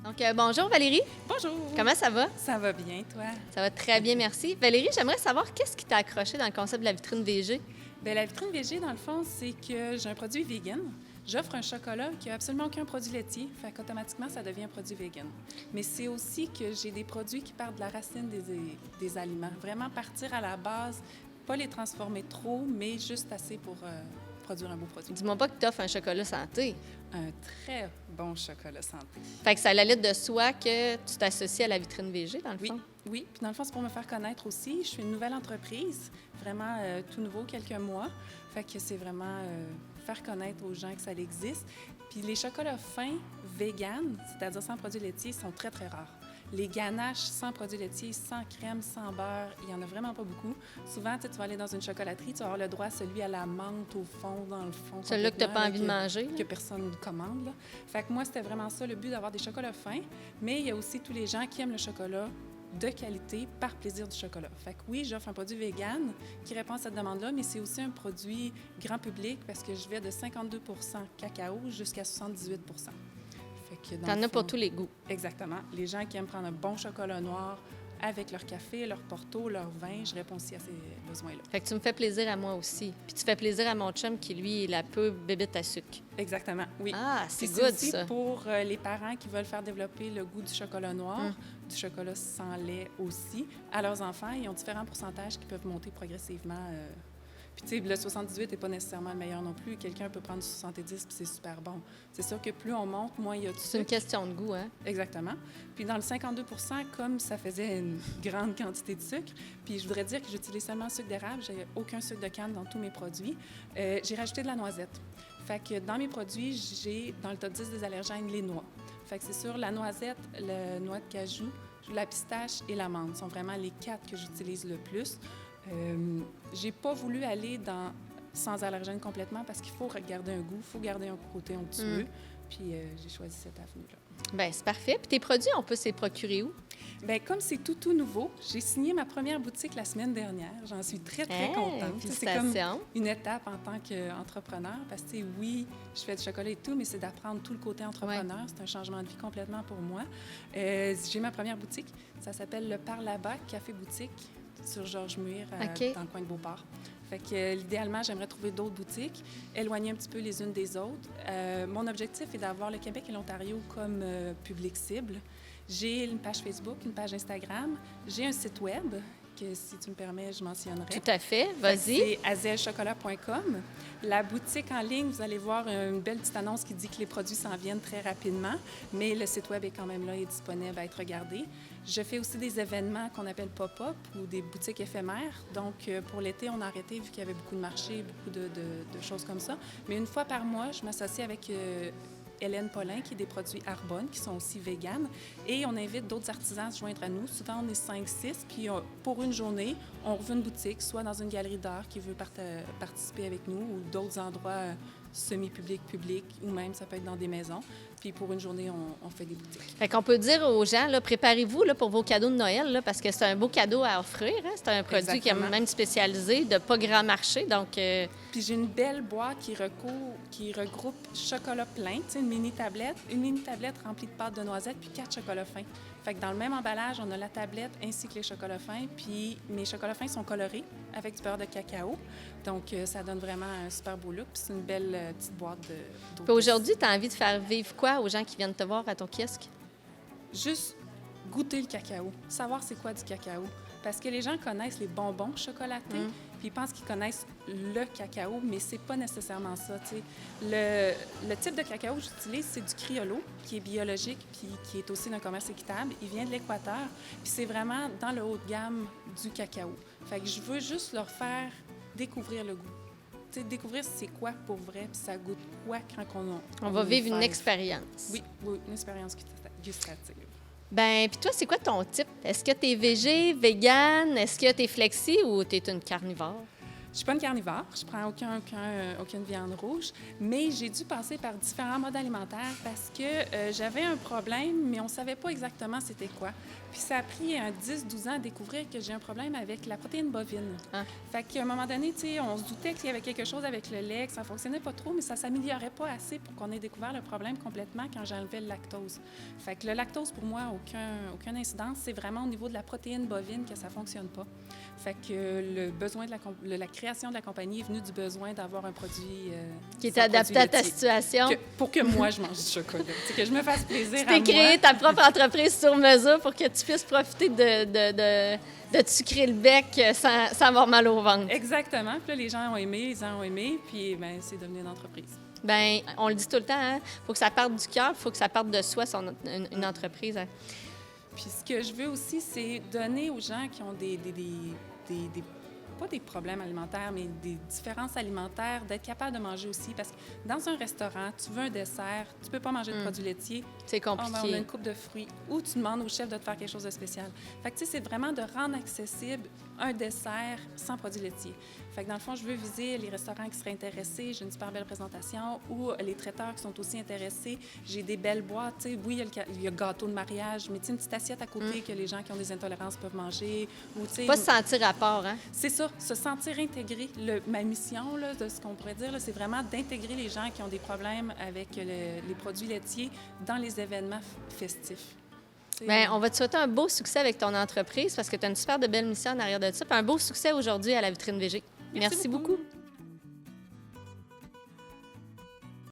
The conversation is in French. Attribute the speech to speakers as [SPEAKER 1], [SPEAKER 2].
[SPEAKER 1] Donc, bonjour Valérie.
[SPEAKER 2] Bonjour.
[SPEAKER 1] Comment ça va?
[SPEAKER 2] Ça va bien, toi?
[SPEAKER 1] Ça va très bien, merci. Valérie, j'aimerais savoir qu'est-ce qui t'a accroché dans le concept de la vitrine VG?
[SPEAKER 2] Bien, la vitrine VG, dans le fond, c'est que j'ai un produit vegan. J'offre un chocolat qui n'a absolument aucun produit laitier, fait qu'automatiquement, ça devient un produit vegan. Mais c'est aussi que j'ai des produits qui partent de la racine des aliments. Vraiment partir à la base, pas les transformer trop, mais juste assez pour produire un beau produit.
[SPEAKER 1] Dis-moi pas que tu offres un chocolat santé.
[SPEAKER 2] Un très bon chocolat santé.
[SPEAKER 1] Fait que ça allait de soi que tu t'associes à la vitrine VG, dans le fond?
[SPEAKER 2] Oui. Puis dans le fond, c'est pour me faire connaître aussi. Je suis une nouvelle entreprise, vraiment tout nouveau, quelques mois. Fait que c'est vraiment faire connaître aux gens que ça existe. Puis les chocolats fins vegan, c'est-à-dire sans produits laitiers, sont très, très rares. Les ganaches sans produits laitiers, sans crème, sans beurre, il n'y en a vraiment pas beaucoup. Souvent, tu vas aller dans une chocolaterie, tu vas avoir le droit à celui à la menthe au fond, dans le fond.
[SPEAKER 1] Celui-là que tu n'as pas envie de manger.
[SPEAKER 2] Que personne ne commande. Là. Fait que moi, c'était vraiment ça, le but d'avoir des chocolats fins. Mais il y a aussi tous les gens qui aiment le chocolat de qualité par plaisir du chocolat. Fait que oui, j'offre un produit vegan qui répond à cette demande-là, mais c'est aussi un produit grand public parce que je vais de 52 cacao jusqu'à 78
[SPEAKER 1] T'en as pour tous les goûts.
[SPEAKER 2] Exactement. Les gens qui aiment prendre un bon chocolat noir avec leur café, leur porto, leur vin, je réponds aussi à ces besoins-là.
[SPEAKER 1] Fait que tu me fais plaisir à moi aussi. Puis tu fais plaisir à mon chum qui, lui, il a peu bébête à sucre.
[SPEAKER 2] Exactement, oui.
[SPEAKER 1] Ah, c'est
[SPEAKER 2] Puis
[SPEAKER 1] good,
[SPEAKER 2] aussi
[SPEAKER 1] ça.
[SPEAKER 2] pour les parents qui veulent faire développer le goût du chocolat noir, du chocolat sans lait aussi, à leurs enfants. Ils ont différents pourcentages qui peuvent monter progressivement. Puis, tu sais, le 78 n'est pas nécessairement le meilleur non plus. Quelqu'un peut prendre du 70 puis c'est super bon. C'est sûr que plus on monte, moins il y a de
[SPEAKER 1] C'est une
[SPEAKER 2] sucre.
[SPEAKER 1] question de goût, hein?
[SPEAKER 2] Exactement. Puis dans le 52 comme ça faisait une grande quantité de sucre, puis je voudrais dire que j'utilise seulement le sucre d'érable, j'ai aucun sucre de canne dans tous mes produits. J'ai rajouté de la noisette. Fait que dans mes produits, j'ai dans le top 10 des allergènes les noix. Fait que c'est sûr, la noisette, la noix de cajou, la pistache et l'amande sont vraiment les 4 que j'utilise le plus. J'ai pas voulu aller dans sans allergène complètement parce qu'il faut garder un goût, il faut garder un côté onctueux. Puis j'ai choisi cette avenue-là.
[SPEAKER 1] Bien, c'est parfait. Puis tes produits, on peut se les procurer où?
[SPEAKER 2] Bien, comme c'est tout nouveau, j'ai signé ma première boutique la semaine dernière. J'en suis très, très contente. C'est comme une étape en tant qu'entrepreneur parce que, oui, je fais du chocolat et tout, mais c'est d'apprendre tout le côté entrepreneur. Ouais. C'est un changement de vie complètement pour moi. J'ai ma première boutique. Ça s'appelle le Par là-bas Café Boutique sur Georges Muir, dans le coin de Beauport. Fait que, idéalement, j'aimerais trouver d'autres boutiques, éloigner un petit peu les unes des autres. Mon objectif est d'avoir le Québec et l'Ontario comme public cible. J'ai une page Facebook, une page Instagram. J'ai un site web que, si tu me permets, je mentionnerai.
[SPEAKER 1] Tout à fait. Vas-y.
[SPEAKER 2] C'est azelchocolat.com. La boutique en ligne, vous allez voir une belle petite annonce qui dit que les produits s'en viennent très rapidement, mais le site web est quand même là et disponible à être regardé. Je fais aussi des événements qu'on appelle pop-up ou des boutiques éphémères. Donc, pour l'été, on a arrêté vu qu'il y avait beaucoup de marchés, beaucoup de choses comme ça. Mais une fois par mois, je m'associe avec Hélène Paulin, qui est des produits Arbonne, qui sont aussi véganes. Et on invite d'autres artisans à se joindre à nous. Souvent, on est 5-6. Puis, pour une journée, on revient une boutique, soit dans une galerie d'art qui veut participer avec nous ou d'autres endroits semi-publics, ou même, ça peut être dans des maisons. Puis pour une journée, on fait des boutiques.
[SPEAKER 1] Fait qu'on peut dire aux gens, là, préparez-vous là, pour vos cadeaux de Noël, là, parce que c'est un beau cadeau à offrir. Hein? C'est un produit qui est même spécialisé, de pas grand marché. Donc,
[SPEAKER 2] Puis j'ai une belle boîte qui regroupe chocolat plein, une mini-tablette remplie de pâte de noisettes, puis 4 chocolats fins. Fait que dans le même emballage, on a la tablette ainsi que les chocolats fins. Puis mes chocolats fins sont colorés avec du beurre de cacao. Donc, ça donne vraiment un super beau look. Puis c'est une belle petite boîte d'eau.
[SPEAKER 1] Puis aujourd'hui, tu as envie de faire vivre quoi aux gens qui viennent te voir à ton kiosque?
[SPEAKER 2] Juste goûter le cacao, savoir c'est quoi du cacao. Parce que les gens connaissent les bonbons chocolatés, puis ils pensent qu'ils connaissent le cacao, mais c'est pas nécessairement ça. Le type de cacao que j'utilise, c'est du Criollo, qui est biologique, puis qui est aussi d'un commerce équitable. Il vient de l'Équateur, puis c'est vraiment dans le haut de gamme du cacao. Fait que je veux juste leur faire découvrir le goût. Découvrir c'est quoi pour vrai, puis ça goûte quoi quand
[SPEAKER 1] on va vivre une expérience.
[SPEAKER 2] Oui, une expérience gustative.
[SPEAKER 1] Ben, puis toi, c'est quoi ton type? Est-ce que tu es végé, vegan? Est-ce que tu es flexi ou tu es une carnivore?
[SPEAKER 2] Je suis pas une carnivore, je prends aucune viande rouge, mais j'ai dû passer par différents modes alimentaires parce que j'avais un problème, mais on savait pas exactement c'était quoi. Puis ça a pris 10-12 ans à découvrir que j'ai un problème avec la protéine bovine.
[SPEAKER 1] Ah.
[SPEAKER 2] Fait qu'à un moment donné, tu sais, on se doutait qu'il y avait quelque chose avec le lait, que ça fonctionnait pas trop, mais ça s'améliorait pas assez pour qu'on ait découvert le problème complètement quand j'enlevais le lactose. Fait que le lactose, pour moi, aucune incidence. C'est vraiment au niveau de la protéine bovine que ça fonctionne pas. Fait que le besoin de la création de la compagnie est venu du besoin d'avoir un produit
[SPEAKER 1] qui est adapté à ta situation.
[SPEAKER 2] Pour que moi, je mange du chocolat. Que je me fasse plaisir
[SPEAKER 1] tu t'es créé ta propre entreprise sur mesure pour que tu puisses profiter de te sucrer le bec sans avoir mal au ventre.
[SPEAKER 2] Exactement. Puis là, les gens ont aimé, puis bien, c'est devenu une entreprise.
[SPEAKER 1] Bien, on le dit tout le temps, hein? Faut que ça parte du cœur, il faut que ça parte de soi, une entreprise. Hein?
[SPEAKER 2] Puis ce que je veux aussi, c'est donner aux gens qui ont pas des problèmes alimentaires, mais des différences alimentaires, d'être capable de manger aussi. Parce que dans un restaurant, tu veux un dessert, tu peux pas manger de produits laitiers.
[SPEAKER 1] C'est compliqué.
[SPEAKER 2] On a une coupe de fruits. Ou tu demandes au chef de te faire quelque chose de spécial. Fait que, tu sais, c'est vraiment de rendre accessible un dessert sans produits laitiers. Fait que dans le fond, je veux viser les restaurants qui seraient intéressés. J'ai une super belle présentation. Ou les traiteurs qui sont aussi intéressés. J'ai des belles boîtes. Tu sais, oui, il y a gâteau de mariage, mais tu sais, une petite assiette à côté que les gens qui ont des intolérances peuvent manger. Ou, tu sais,
[SPEAKER 1] pas se sentir à part, hein?
[SPEAKER 2] C'est ça, se sentir intégré. Ma mission, là, de ce qu'on pourrait dire, là, c'est vraiment d'intégrer les gens qui ont des problèmes avec les produits laitiers dans les événements festifs.
[SPEAKER 1] Bien, on va te souhaiter un beau succès avec ton entreprise parce que tu as une super de belle mission en arrière de ça. Puis un beau succès aujourd'hui à la vitrine VG.
[SPEAKER 2] Merci beaucoup.